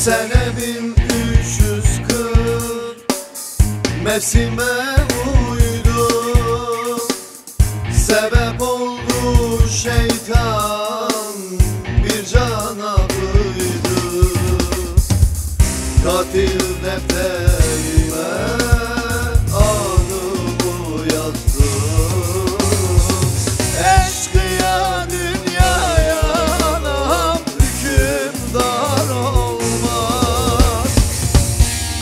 Sene 1340 mevsime uydu, sebep oldu şeytan bir cana kıydı. Katil defterime adımı yazdım. Eşkıya dünyaya anam hükümdar olmaz.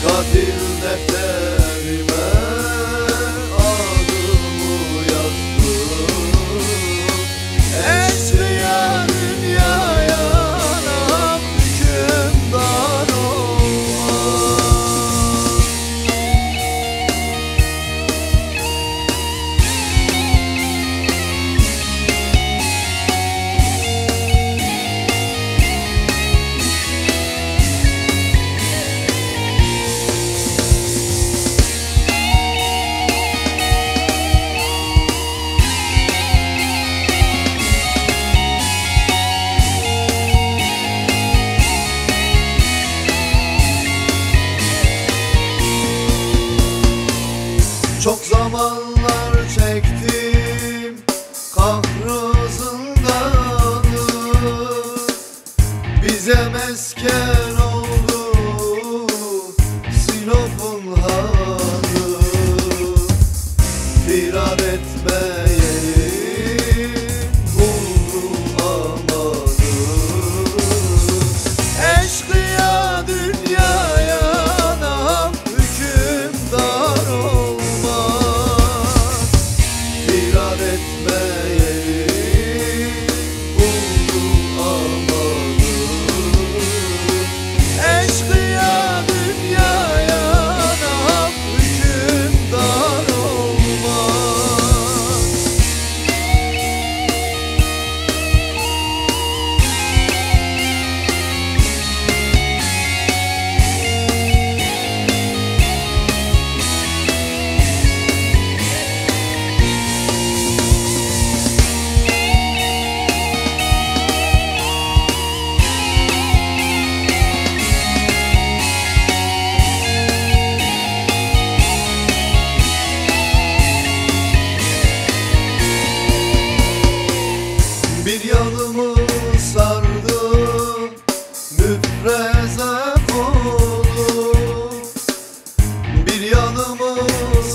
Katil defterime adımı yazdım. Eşkıya dünyaya anam hükümdar olmaz. Çok zamanlar çektim kahrı zindanı, bize mesken oldu Sinop'un hanı. Firar etmeyelim buldu amanı. Eşkıya dünyaya anam hükümdar olmaz. Firar etmeyelim buldu amanı. Eşkıya dünyaya anam hükümdar olmaz. Bir yanımı sardı müfreze kolu, bir yanımı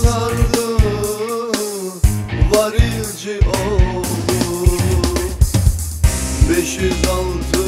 sardı varilci oldu. 506